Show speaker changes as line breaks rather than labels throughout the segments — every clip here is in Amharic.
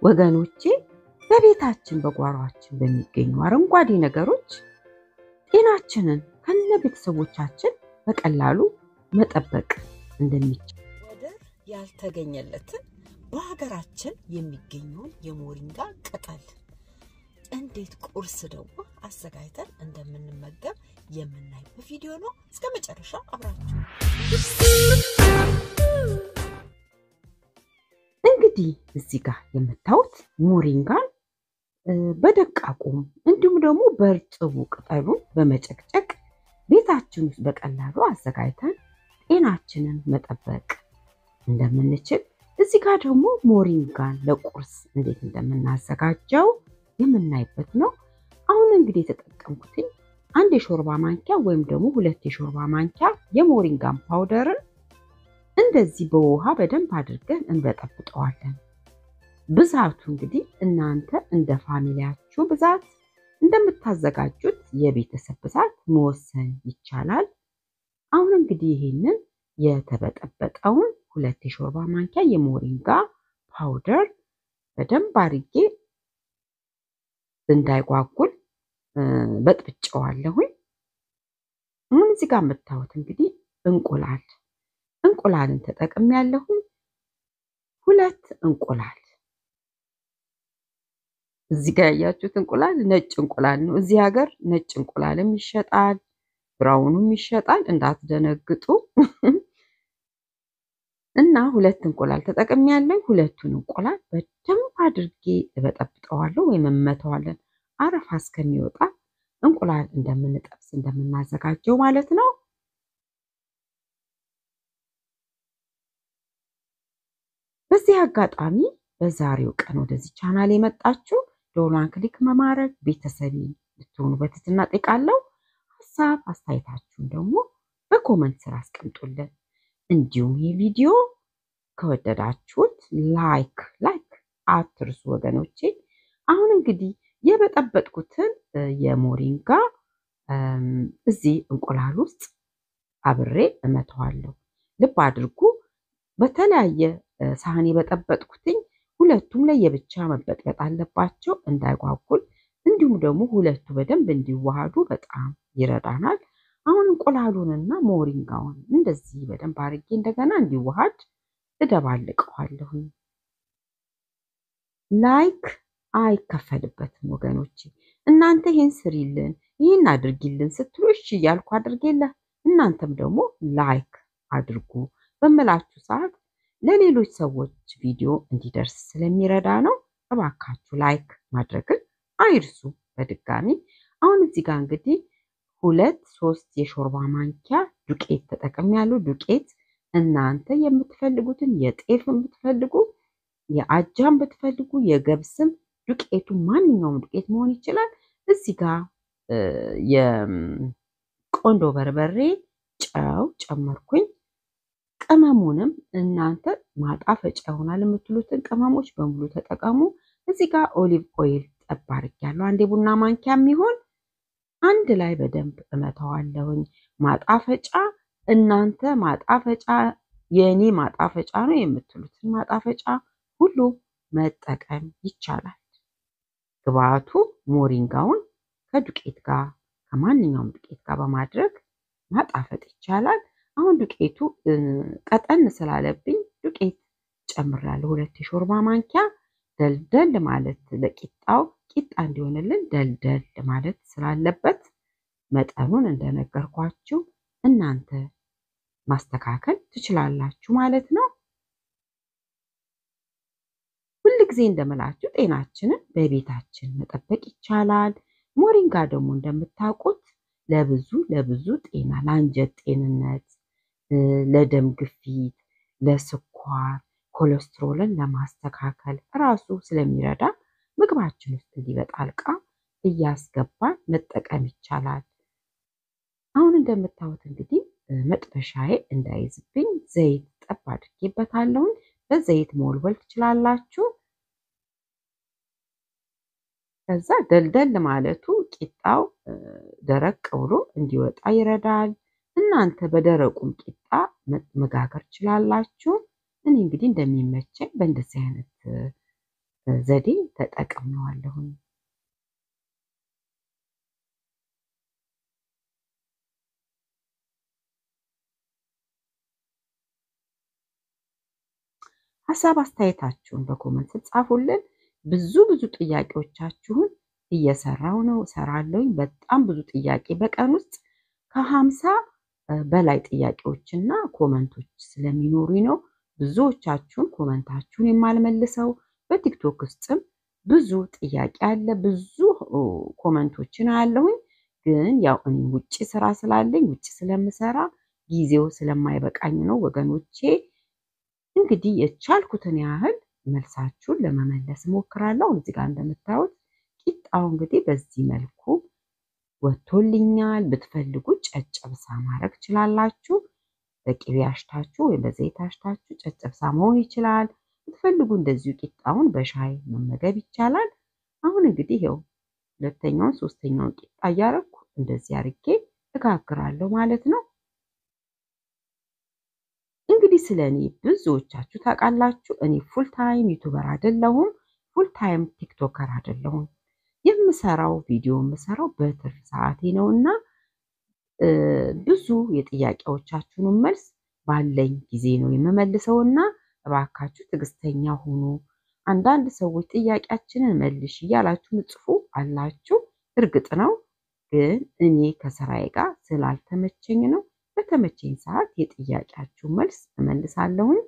ወገኖቼ በቤታችን በጓሯችን በሚገኙ አረንጓዴ ነገሮች ጤናችንን ከነ ቤተሰቦቻችን በቀላሉ መጠበቅ እንደሚቻል
ወደር ያልተገኘለትን በሀገራችን የሚገኘውን የሞሪንጋ ቅጠል እንዴት ቁርስ ደግሞ አዘጋጅተን እንደምንመገብ የምናይበት ቪዲዮ ነው። እስከ መጨረሻው አብራችሁ።
እንግዲህ እዚህ ጋር የምታዩት ሞሪንጋን በደቃቁም እንዲሁም ደግሞ በርጥቡ ቅጠሉን በመጨቅጨቅ ቤታችን ውስጥ በቀላሉ አዘጋጅተን ጤናችንን መጠበቅ እንደምንችል እዚህ ጋር ደግሞ ሞሪንጋን ለቁርስ እንዴት እንደምናዘጋጀው የምናይበት ነው። አሁን እንግዲህ የተጠቀምኩት አንድ የሾርባ ማንኪያ ወይም ደግሞ 2 የሾርባ ማንኪያ የሞሪንጋን ፓውደርን እንደዚህ በውሃ በደንብ አድርገን እንበጠብጠዋለን። ብዛቱ እንግዲህ እናንተ እንደ ፋሚሊያችሁ ብዛት እንደምታዘጋጁት የቤተሰብ ብዛት መወሰን ይቻላል። አሁን እንግዲህ ይሄንን የተበጠበጠውን 2 የሾርባ ማንኪያ የሞሪንጋ ፓውደር በደንብ አድርጌ እንዳይጓጉል በጥብጨዋለሁኝ። አሁን እዚህ ጋር የምታዩት እንግዲህ እንቁላልን ተጠቅሜያለሁኝ። 2 እንቁላል እዚህ ጋር ያያችሁት እንቁላል ነጭ እንቁላል ነው። እዚህ ሀገር ነጭ እንቁላልም ይሸጣል፣ ብራውንም ይሸጣል፣ እንዳትደነግጡ። እና 2 እንቁላል ተጠቅሜያለሁ። 2ቱን እንቁላል በደንብ አድርጌ እበጠብጠዋለሁ ወይም እመተዋለን አረፋ እስከሚወጣ እንቁላል እንደምንጠብስ እንደምናዘጋጀው ማለት ነው። በዚህ አጋጣሚ በዛሬው ቀን ወደዚህ ቻናል የመጣችሁ ዶላን ክሊክ በማድረግ ቤተሰብ ልትሆኑ በትህትና እጠይቃለሁ። ሐሳብ አስተያየታችሁን ደግሞ በኮሜንት ስር አስቀምጡልን። እንዲሁም ይህ ቪዲዮ ከወደዳችሁት ላይክ አትርሱ ወገኖቼ። አሁን እንግዲህ የበጠበጥኩትን የሞሪንጋ እዚህ እንቁላል ውስጥ አብሬ እመተዋለሁ። ልብ አድርጉ፣ በተለያየ ሳህን የበጠበጥኩትኝ ሁለቱም ላይ የብቻ መበጥበጥ አለባቸው እንዳይጓጉል። እንዲሁም ደግሞ ሁለቱ በደንብ እንዲዋሃዱ በጣም ይረዳናል። አሁን እንቁላሉንና ሞሪንጋውን እንደዚህ በደንብ አድርጌ እንደገና እንዲዋሃድ እደባልቀዋለሁ። ላይክ አይከፈልበትም ወገኖቼ። እናንተ ይሄን ስሪልን ይሄን አድርጊልን ስትሉ እሺ እያልኩ አድርጌለህ እናንተም ደግሞ ላይክ አድርጉ በመላችሁ ሰዓት ለሌሎች ሰዎች ቪዲዮ እንዲደርስ ስለሚረዳ ነው። እባካችሁ ላይክ ማድረግን አይርሱ። በድጋሚ አሁን እዚህ ጋር እንግዲህ 2-3 የሾርባ ማንኪያ ዱቄት ተጠቅሜያለሁ። ዱቄት እናንተ የምትፈልጉትን የጤፍ የምትፈልጉ የአጃም ብትፈልጉ የገብስም ዱቄቱ ማንኛውም ዱቄት መሆን ይችላል። እዚህ ጋር የቆንዶ በርበሬ ጨው ጨመርኩኝ። ቅመሙንም እናንተ ማጣፈጫ ይሆናል የምትሉትን ቅመሞች በሙሉ ተጠቀሙ። እዚህ ጋር ኦሊቭ ኦይል ጠብ አድርጌያለሁ። 1 የቡና ማንኪያ የሚሆን አንድ ላይ በደንብ እመተዋለሁኝ። ማጣፈጫ እናንተ ማጣፈጫ የኔ ማጣፈጫ ነው የምትሉትን ማጣፈጫ ሁሉ መጠቀም ይቻላል። ግብአቱ ሞሪንጋውን ከዱቄት ጋር ከማንኛውም ዱቄት ጋር በማድረግ ማጣፈጥ ይቻላል። አሁን ዱቄቱ ቀጠን ስላለብኝ ዱቄት ጨምራለሁ። 2 የሾርባ ማንኪያ ደልደል ማለት ለቂጣው ቂጣ እንዲሆንልን ደልደል ማለት ስላለበት መጠኑን እንደነገርኳችሁ እናንተ ማስተካከል ትችላላችሁ ማለት ነው። ሁሉ ጊዜ እንደምላችሁ ጤናችንን በቤታችን መጠበቅ ይቻላል። ሞሪንጋ ደግሞ እንደምታውቁት ለብዙ ጤና ለአንጀት ጤንነት፣ ለደም ግፊት፣ ለስኳር፣ ኮሌስትሮልን ለማስተካከል ራሱ ስለሚረዳ ምግባችን ውስጥ እንዲበጣልቃ እያስገባን መጠቀም ይቻላል። አሁን እንደምታዩት እንግዲህ መጥበሻዬ እንዳይዝብኝ ዘይት ጠብ አድርጌበታለሁ። በዘይት መወልወል ትችላላችሁ። ከዛ ደልደል ማለቱ ቂጣው ደረቅ ብሎ እንዲወጣ ይረዳል። እናንተ በደረቁም ቂጣ መጋገር ትችላላችሁ። እኔ እንግዲህ እንደሚመቸኝ በእንደዚህ አይነት ዘዴ ተጠቅሜዋለሁ። ሐሳብ አስተያየታችሁን በኮሜንት ጻፉልን። ብዙ ጥያቄዎቻችሁን እየሰራው ነው እሰራለሁኝ። በጣም ብዙ ጥያቄ በቀን ውስጥ ከ50 በላይ ጥያቄዎችና ኮሜንቶች ስለሚኖሩኝ ነው ብዙዎቻችሁን ኮሜንታችሁን የማልመልሰው። በቲክቶክ ውስጥም ብዙ ጥያቄ አለ፣ ብዙ ኮሜንቶችን አያለሁኝ። ግን ያው እኔ ውጪ ስራ ስላለኝ ውጪ ስለምሰራ ጊዜው ስለማይበቃኝ ነው ወገኖቼ። እንግዲህ የቻልኩትን ያህል መልሳችሁን ለመመለስ እሞክራለሁ። እዚህ ጋር እንደምታዩት ቂጣው እንግዲህ በዚህ መልኩ ወጥቶልኛል። ብትፈልጉ ጨጨብሳ ማድረግ ትችላላችሁ። በቅቤ አሽታችሁ ወይ በዘይት አሽታችሁ ጨጨብሳ መሆን ይችላል። ብትፈልጉ እንደዚሁ ቂጣውን በሻይ መመገብ ይቻላል። አሁን እንግዲህ ይኸው ሁለተኛውን ሶስተኛውን ቂጣ እያደረኩ እንደዚህ አድርጌ እጋግራለሁ ማለት ነው። እንግዲህ ስለኔ ብዙዎቻችሁ ታውቃላችሁ። እኔ ፉል ታይም ዩቲዩበር አይደለሁም፣ ፉል ታይም ቲክቶከር አይደለሁም። የምሰራው ቪዲዮ የምሰራው በትርፍ ሰዓቴ ነውና ብዙ የጥያቄዎቻችሁን መልስ ባለኝ ጊዜ ነው የምመልሰውና እባካችሁ ትዕግስተኛ ሁኑ። አንዳንድ ሰዎች ጥያቄያችንን መልሽ እያላችሁ ጽፉ አላችሁ። እርግጥ ነው፣ ግን እኔ ከስራዬ ጋር ስላልተመቸኝ ነው። በተመቸኝ ሰዓት የጥያቄያችሁ መልስ እመልሳለሁኝ።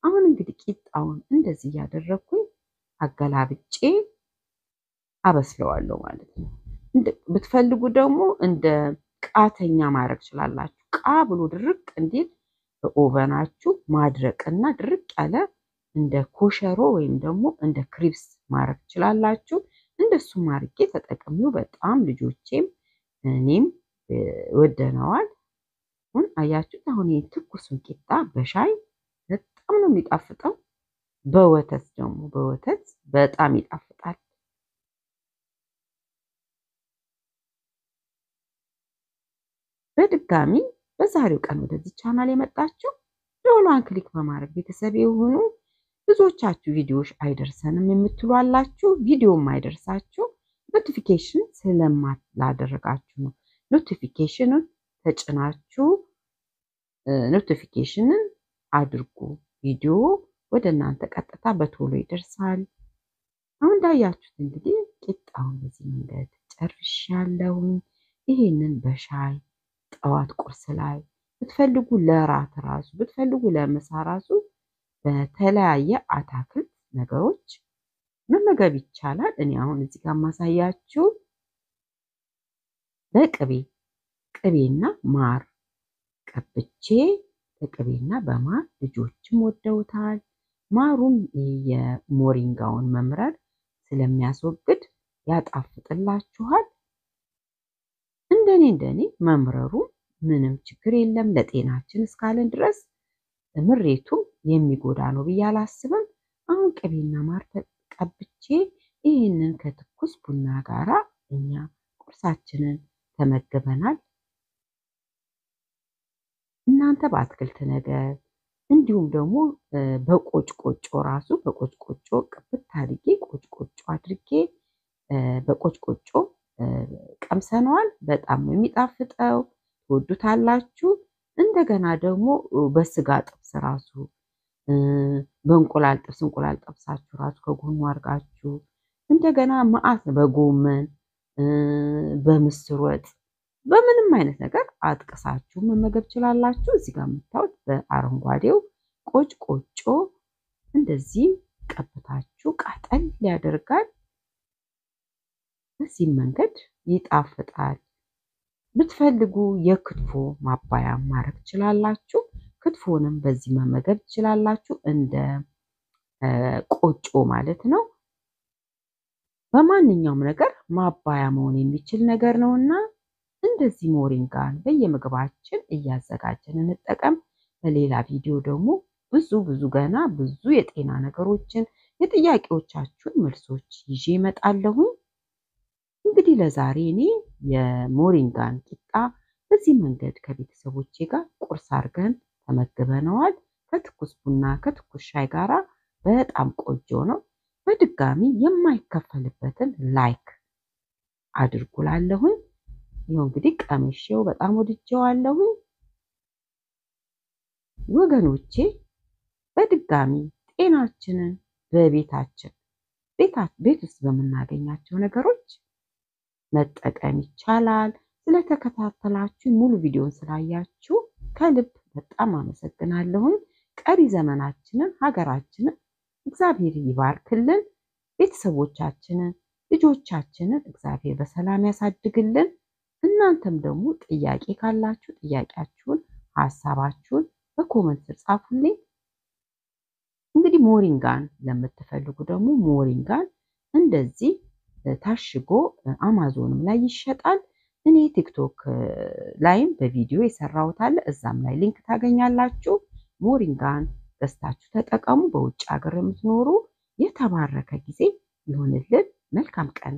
አሁን እንግዲህ ቂጣውን እንደዚህ እያደረኩኝ አገላብጬ አበስለዋለሁ ማለት ነው። ብትፈልጉ ደግሞ እንደ ቃተኛ ማድረግ ትችላላችሁ። ቃ ብሎ ድርቅ እንዲል በኦቨናችሁ ማድረቅና ድርቅ ያለ እንደ ኮሸሮ ወይም ደግሞ እንደ ክሪፕስ ማድረግ ትችላላችሁ። እንደሱም አድርጌ ተጠቅሜው በጣም ልጆቼም እኔም ወደነዋል። አሁን አያችሁት? አሁን የትኩሱን ቂጣ በሻይ በጣም ነው የሚጣፍጠው። በወተት ደግሞ በወተት በጣም ይጣፍጣል። በድጋሚ በዛሬው ቀን ወደዚህ ቻናል የመጣችሁ ደወሏን ክሊክ በማድረግ ቤተሰብ የሆኑ ብዙዎቻችሁ ቪዲዮዎች አይደርሰንም የምትሉ አላችሁ። ቪዲዮም አይደርሳችሁ ኖቲፊኬሽን ስለማላደረጋችሁ ነው። ኖቲፊኬሽኑን ተጭናችሁ ኖቲፊኬሽንን አድርጉ። ቪዲዮ ወደ እናንተ ቀጥታ በቶሎ ይደርሳል። አሁን እንዳያችሁት እንግዲህ ቂጣውን በዚህ መንገድ ጨርሻለሁ። ይሄንን በሻይ ጠዋት ቁርስ ላይ ብትፈልጉ ለራት ራሱ ብትፈልጉ ለምሳ ራሱ በተለያየ አታክልት ነገሮች መመገብ ይቻላል። እኔ አሁን እዚህ ጋር ማሳያችሁ ቅቤና ማር ቀብቼ በቅቤና በማር ልጆችም ወደውታል። ማሩም የሞሪንጋውን መምረር ስለሚያስወግድ ያጣፍጥላችኋል። እንደኔ መምረሩ ምንም ችግር የለም። ለጤናችን እስካለን ድረስ ምሬቱ የሚጎዳ ነው ብዬ አላስብም። አሁን ቅቤና ማር ተቀብቼ ይህንን ከትኩስ ቡና ጋራ እኛ ቁርሳችንን ተመግበናል። እናንተ በአትክልት ነገር እንዲሁም ደግሞ በቆጭቆጮ ራሱ በቆጭቆጮ ቅብት አድርጌ ቆጭቆጮ አድርጌ በቆጭቆጮ ቀምሰነዋል። በጣም ነው የሚጣፍጠው፣ ትወዱታላችሁ። እንደገና ደግሞ በስጋ ጥብስ ራሱ በእንቁላል ጥብስ እንቁላል ጠብሳችሁ ራሱ ከጎኑ አድርጋችሁ እንደገና መዓት በጎመን በምስር ወጥ በምንም አይነት ነገር አጥቅሳችሁ መመገብ ትችላላችሁ። እዚህ ጋር የምታዩት በአረንጓዴው ቆጭቆጮ እንደዚህ ቀብታችሁ ቃጠል ያደርጋል። በዚህ መንገድ ይጣፍጣል። ብትፈልጉ የክትፎ ማባያ ማድረግ ትችላላችሁ። ክትፎንም በዚህ መመገብ ትችላላችሁ፣ እንደ ቆጮ ማለት ነው። በማንኛውም ነገር ማባያ መሆን የሚችል ነገር ነውና እንደዚህ ሞሪንጋን በየምግባችን እያዘጋጀን እንጠቀም። በሌላ ቪዲዮ ደግሞ ብዙ ገና ብዙ የጤና ነገሮችን የጥያቄዎቻችሁን መልሶች ይዤ እመጣለሁ። እንግዲህ ለዛሬ እኔ የሞሪንጋን ቂጣ በዚህ መንገድ ከቤተሰቦቼ ጋር ቁርስ አድርገን ተመግበነዋል። ከትኩስ ቡና ከትኩስ ሻይ ጋራ በጣም ቆንጆ ነው። በድጋሚ የማይከፈልበትን ላይክ አድርጉላለሁኝ። ይኸው እንግዲህ ቀምሼው በጣም ወድጄዋለሁኝ ወገኖቼ። በድጋሚ ጤናችንን በቤታችን ቤት ውስጥ በምናገኛቸው ነገሮች መጠቀም ይቻላል። ስለተከታተላችሁ ሙሉ ቪዲዮን ስላያችሁ ከልብ በጣም አመሰግናለሁኝ። ቀሪ ዘመናችንን ሀገራችንን እግዚአብሔር ይባርክልን። ቤተሰቦቻችንን ልጆቻችንን እግዚአብሔር በሰላም ያሳድግልን። እናንተም ደግሞ ጥያቄ ካላችሁ ጥያቄያችሁን ሐሳባችሁን በኮሜንት ጻፉልኝ። እንግዲህ ሞሪንጋን ለምትፈልጉ ደግሞ ሞሪንጋን እንደዚህ ታሽጎ አማዞንም ላይ ይሸጣል። እኔ ቲክቶክ ላይም በቪዲዮ የሰራሁት አለ፣ እዛም ላይ ሊንክ ታገኛላችሁ። ሞሪንጋን ገዝታችሁ ተጠቀሙ። በውጭ ሀገር የምትኖሩ የተባረከ ጊዜ ይሁንልን። መልካም ቀን